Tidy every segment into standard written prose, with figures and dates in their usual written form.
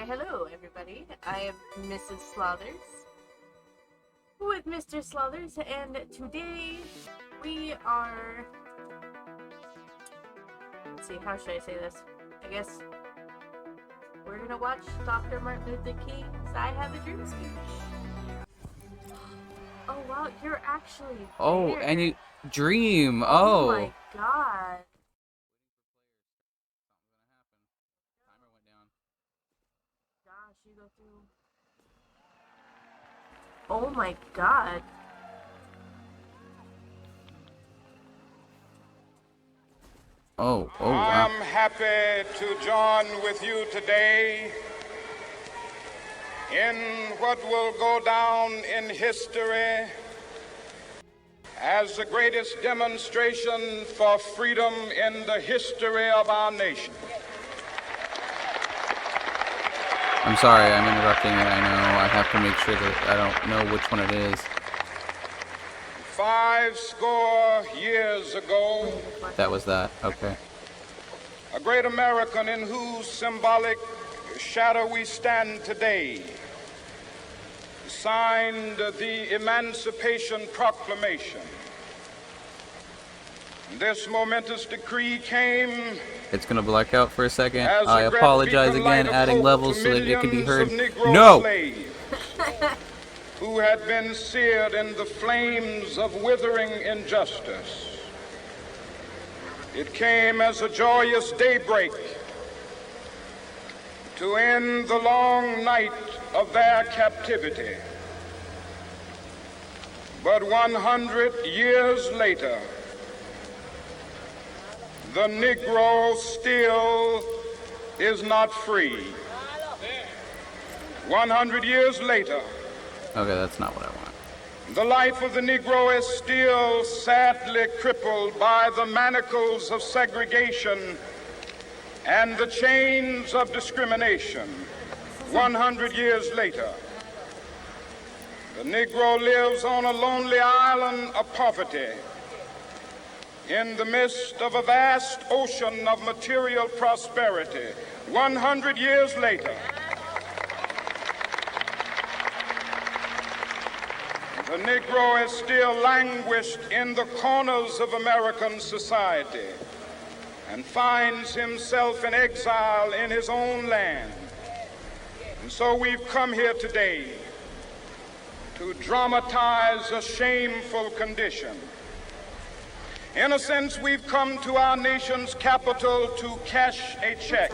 Why, hello, everybody. I am Mrs. Slothers with Mr. Slothers, and today we are. Let's see, how should I say this? I guess we're gonna watch Dr. Martin Luther King's I Have a Dream speech. Oh, wow, you're actually there. Oh, and you dream. Oh my god. Gosh, you go through. Oh my god. Oh, wow. I'm happy to join with you today in what will go down in history as the greatest demonstration for freedom in the history of our nation. I'm sorry, I'm interrupting it. I know. I have to make sure that I don't know which one it is. 50 years ago, That was that. Okay. a great American in whose symbolic shadow we stand today signed the Emancipation Proclamation. This momentous decree came. It's gonna black out for a second. As I a great apologize beacon light again, of adding hope levels to so that it can be millions heard. of Negro No! slaves who had been seared in the flames of withering injustice. It came as a joyous daybreak to end the long night of their captivity. But 100 years later, the Negro still is not free. 100 years later, Okay, that's not what I want. the life of the Negro is still sadly crippled by the manacles of segregation and the chains of discrimination. 100 years later, the Negro lives on a lonely island of poverty in the midst of a vast ocean of material prosperity. 100 years later, the Negro is still languished in the corners of American society and finds himself in exile in his own land. And so we've come here today to dramatize a shameful condition. In a sense, we've come to our nation's capital to cash a check.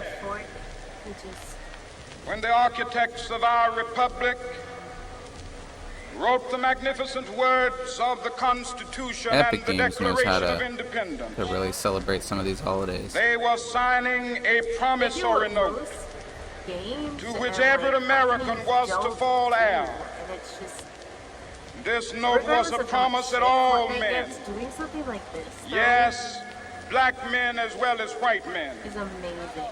When the architects of our republic wrote the magnificent words of the Constitution Epic and the Games knows how Declaration of to Independence, really celebrate some of these holidays. they were signing a promissory note to which every American was to fall heir. This note was a promise that all men, doing something like this, yes, black men as well as white men, is amazing.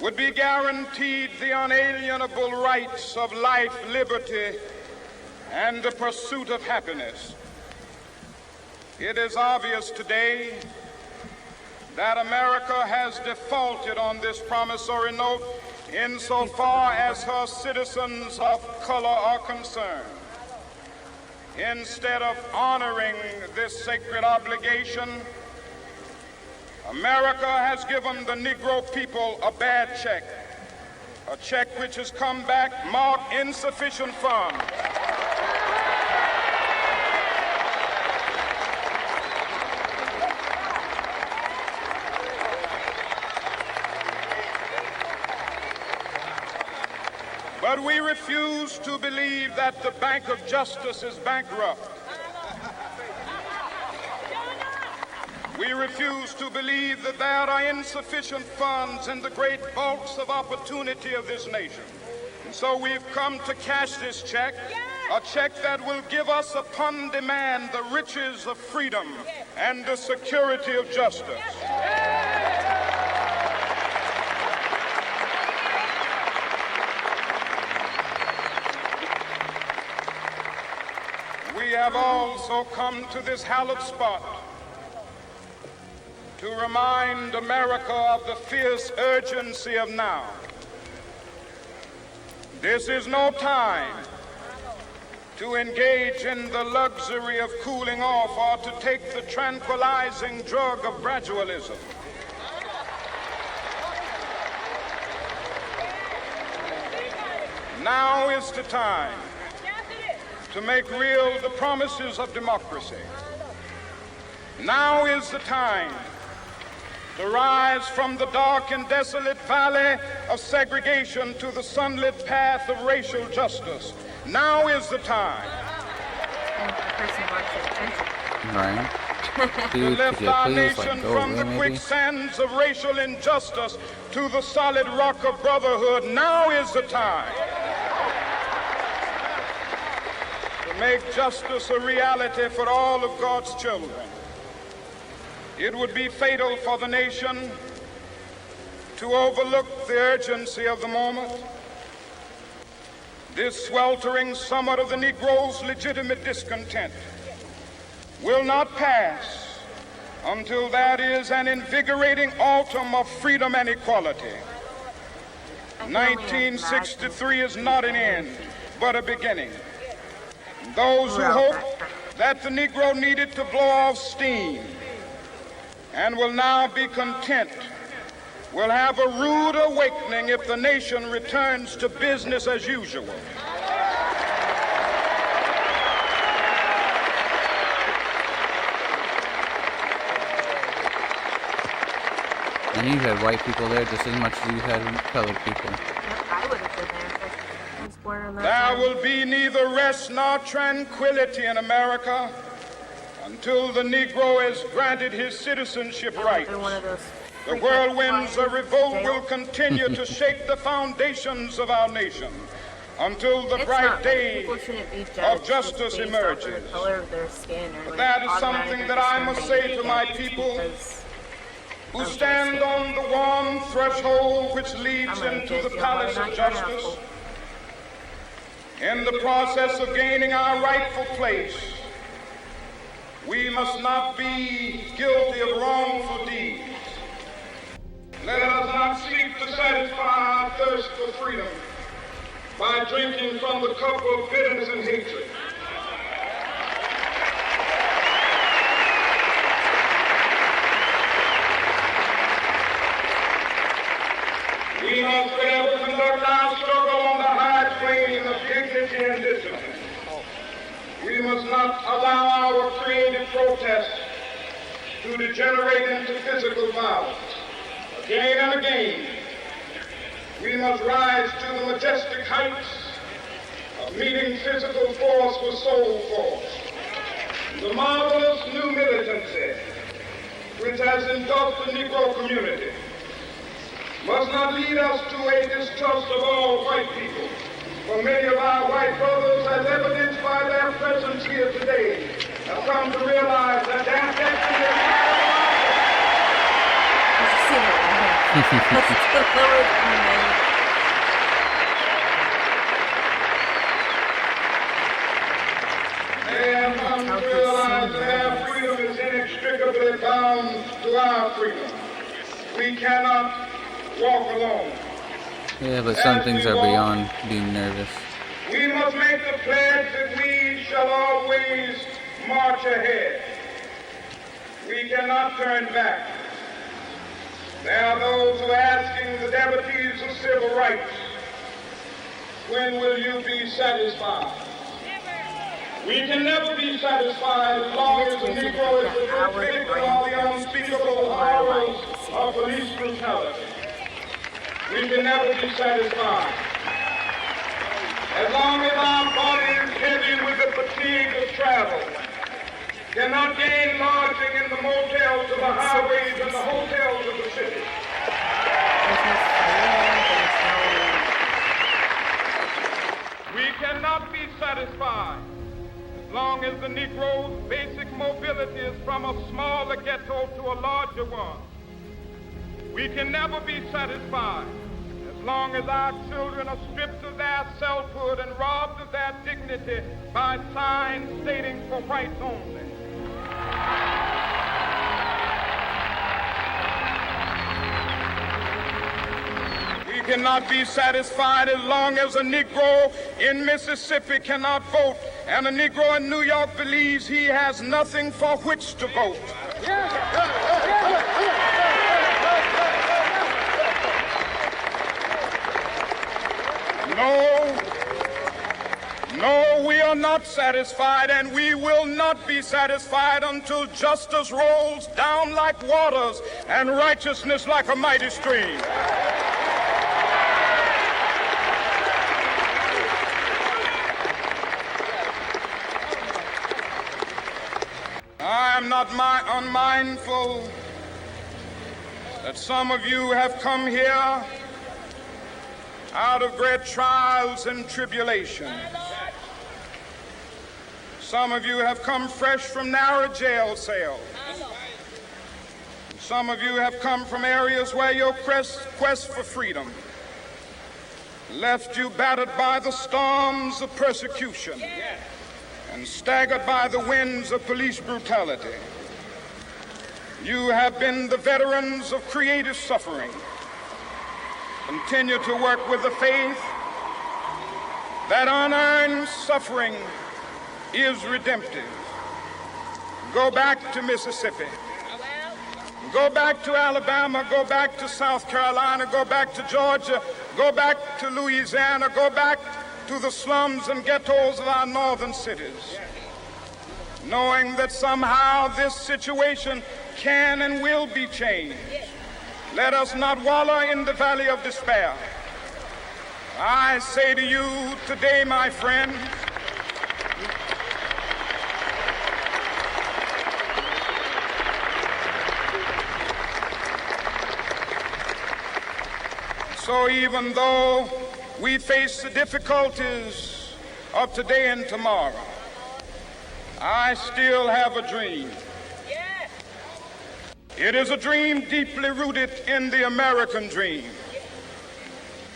would be guaranteed the unalienable rights of life, liberty, and the pursuit of happiness. It is obvious today that America has defaulted on this promissory note insofar as her citizens of color are concerned. Instead of honoring this sacred obligation, America has given the Negro people a bad check, a check which has come back marked insufficient funds. But we refuse to believe that the Bank of Justice is bankrupt. We refuse to believe that there are insufficient funds in the great vaults of opportunity of this nation. And so we've come to cash this check, a check that will give us upon demand the riches of freedom and the security of justice. We have also come to this hallowed spot to remind America of the fierce urgency of now. This is no time to engage in the luxury of cooling off or to take the tranquilizing drug of gradualism. Now is the time to make real the promises of democracy. Now is the time to rise from the dark and desolate valley of segregation to the sunlit path of racial justice. Now is the time Right. to Dude, lift could you our please nation go from away, the maybe? quicksands of racial injustice to the solid rock of brotherhood. Now is the time to make justice a reality for all of God's children. It would be fatal for the nation to overlook the urgency of the moment. This sweltering summit of the Negro's legitimate discontent will not pass until that is an invigorating autumn of freedom and equality. 1963 is not an end, but a beginning. Those who hope that the Negro needed to blow off steam and will now be content will have a rude awakening if the nation returns to business as usual. And you had white people there just as much as you had colored people. Yep, I would have been there if I was born on that There time. will be neither rest nor tranquility in America until the Negro has granted his citizenship rights. Been one of those The frequent whirlwinds of flyers revolt to will jail. continue to shake the foundations of our nation until the It's bright not that day people shouldn't be judged of justice just based emerges. off of the color of their skin or like that is automatic something that I must say to my discrimination people because who of stand their on the warm threshold which leads I'm gonna into judge the you, palace I'm of not your justice. apple. In the process of gaining our rightful place, we must not be guilty of wrongful deeds. Let us not seek to satisfy our thirst for freedom by drinking from the cup of bitterness and hatred. We must forever conduct our struggle on the high plane of dignity and discipline. We must not allow our creative protest to degenerate into physical violence. Again and again, we must rise to the majestic heights of meeting physical force with soul force. The marvelous new militancy which has engulfed the Negro community must not lead us to a distrust of all white people. For many of our white brothers, as evidenced by their presence here today, have come to realize that their destiny is they have come to realize that their freedom is inextricably bound to our freedom. We cannot walk alone. Yeah, but some things are beyond being nervous. We must make the pledge that we shall always march ahead. We cannot turn back. There are those who are asking the devotees of civil rights, when will you be satisfied? We can never be satisfied as long as the Negro is the victim of the unspeakable horrors of police brutality. We can never be satisfied. As long as our body is heavy with the fatigue of travel, cannot gain lodging in the motels of the highways and the hotels of the city. We cannot be satisfied as long as the Negro's basic mobility is from a smaller ghetto to a larger one. We can never be satisfied as long as our children are stripped of their selfhood and robbed of their dignity by signs stating for whites only. We cannot be satisfied as long as a Negro in Mississippi cannot vote and a Negro in New York believes he has nothing for which to vote. No, we are not satisfied, and we will not be satisfied until justice rolls down like waters and righteousness like a mighty stream. I am not unmindful that some of you have come here out of great trials and tribulations. Some of you have come fresh from narrow jail cells. Some of you have come from areas where your quest for freedom left you battered by the storms of persecution and staggered by the winds of police brutality. You have been the veterans of creative suffering. Continue to work with the faith that unearned suffering is redemptive. Go back to Mississippi. Go back to Alabama. Go back to South Carolina. Go back to Georgia. Go back to Louisiana. Go back to the slums and ghettos of our northern cities, knowing that somehow this situation can and will be changed. Let us not wallow in the valley of despair. I say to you today, my friends, so even though we face the difficulties of today and tomorrow, I still have a dream. It is a dream deeply rooted in the American dream.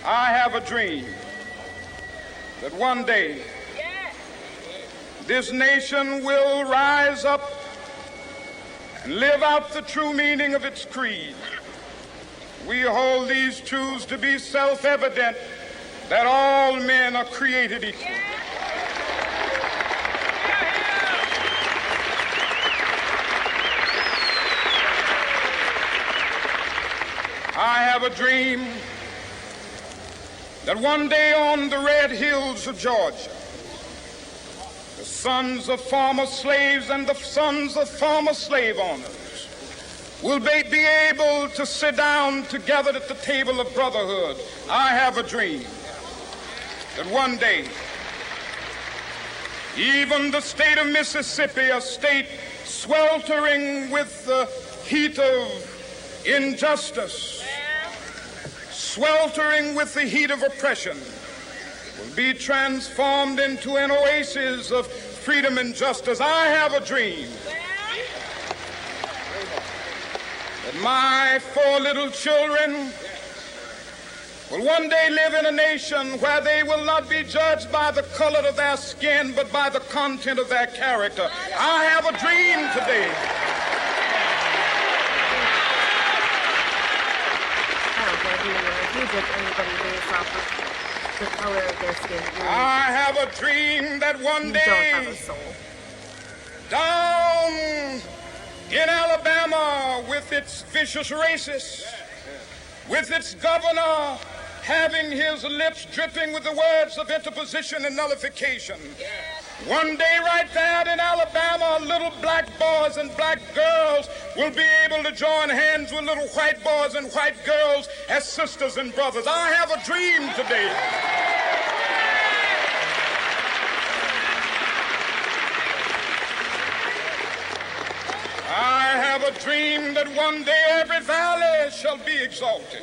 I have a dream that one day this nation will rise up and live out the true meaning of its creed. We hold these truths to be self-evident, that all men are created equal. I have a dream that one day on the red hills of Georgia, the sons of former slaves and the sons of former slave owners will be able to sit down together at the table of brotherhood. I have a dream that one day, even the state of Mississippi, a state sweltering with the heat of injustice, sweltering with the heat of oppression, will be transformed into an oasis of freedom and justice. I have a dream that my 4 little children will one day live in a nation where they will not be judged by the color of their skin, but by the content of their character. I have a dream today. I don't care who you are. If you judge anybody based off of the color of their skin, I have a dream that one you day, don't have a soul. down in Alabama, with its vicious racists, with its governor having his lips dripping with the words of interposition and nullification. One day right there in Alabama, little black boys and black girls will be able to join hands with little white boys and white girls as sisters and brothers. I have a dream today. I have a dream that one day every valley shall be exalted,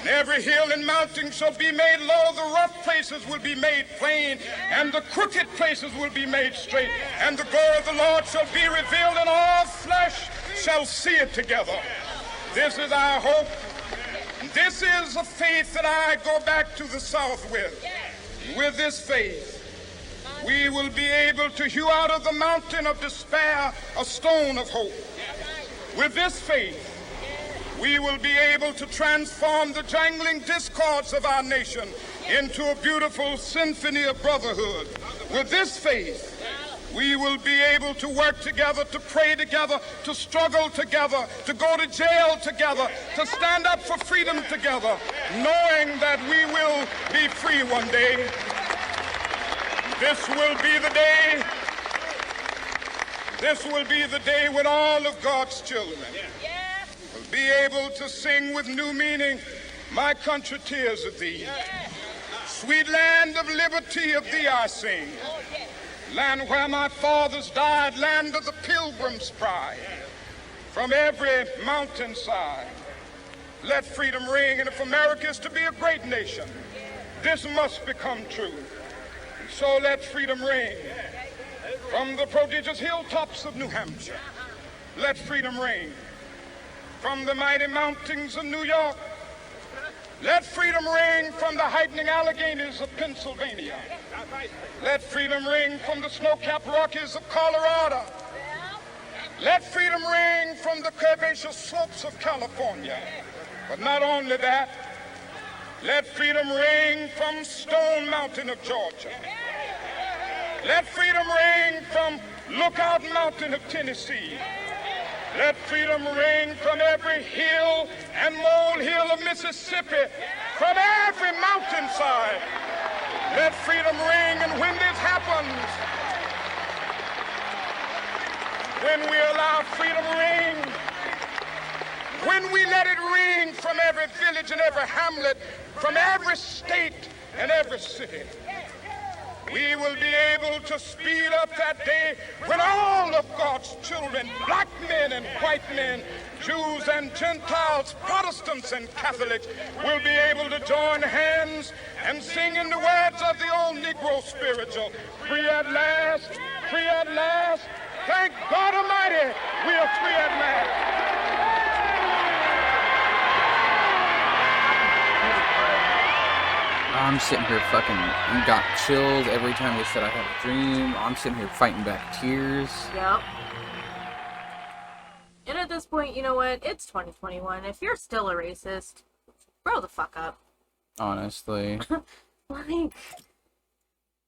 and every hill and mountain shall be made low. The rough places will be made plain, and the crooked places will be made straight. And the glory of the Lord shall be revealed, and all flesh shall see it together. This is our hope. This is a faith that I go back to the South with. With this faith, we will be able to hew out of the mountain of despair a stone of hope. With this faith, we will be able to transform the jangling discords of our nation into a beautiful symphony of brotherhood. With this faith, we will be able to work together, to pray together, to struggle together, to go to jail together, to stand up for freedom together, knowing that we will be free one day. This will be the day. This will be the day when all of God's children will be able to sing with new meaning, "My country, tears of thee. Sweet land of liberty, of thee I sing. Land where my fathers died, land of the pilgrim's pride. From every mountainside, let freedom ring. And if America is to be a great nation, this must become true. And so let freedom ring. From the prodigious hilltops of New Hampshire, let freedom ring. From the mighty mountains of New York, let freedom ring. From the heightening Alleghenies of Pennsylvania, let freedom ring. From the snow-capped Rockies of Colorado, let freedom ring. From the curvaceous slopes of California. But not only that, let freedom ring from Stone Mountain of Georgia. Let freedom ring from Lookout Mountain of Tennessee. Let freedom ring from every hill and molehill of Mississippi, from every mountainside. Let freedom ring. And when this happens, when we allow freedom ring, when we let it ring from every village and every hamlet, from every state and every city, we will be able to speed up that day when all of God's children, black men and white men, Jews and Gentiles, Protestants and Catholics, will be able to join hands and sing in the words of the old Negro spiritual, "Free at last, free at last. Thank God Almighty, we are free at last." I'm sitting here fucking got chills every time they said I had a dream. I'm sitting here fighting back tears. Yep. And at this point, you know what? It's 2021. If you're still a racist, grow the fuck up. Honestly. Like,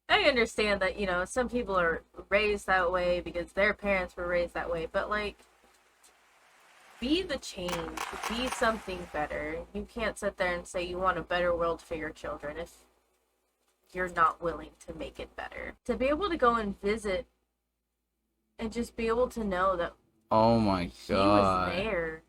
I understand that, you know, some people are raised that way because their parents were raised that way, but, like, be the change. Be something better. You can't sit there and say you want a better world for your children if you're not willing to make it better. To be able to go and visit and just be able to know that Oh my he was god. there.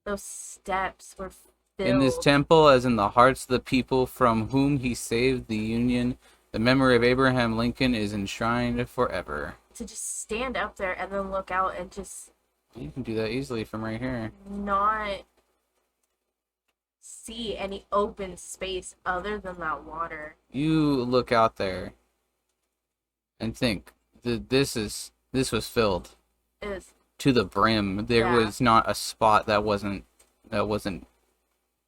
Those steps were filled. In this temple, as in the hearts of the people from whom he saved the Union, the memory of Abraham Lincoln is enshrined forever. To just stand up there and then look out and just You can do that easily from right here. not see any open space other than that water. You look out there and think that this was filled Is to the brim. There Yeah. was not a spot that wasn't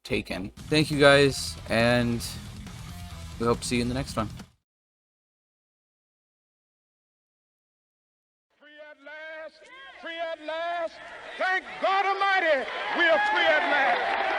taken. Thank you guys, and we hope to see you in the next one. Free at last, free at last. Thank God Almighty, we are free at last.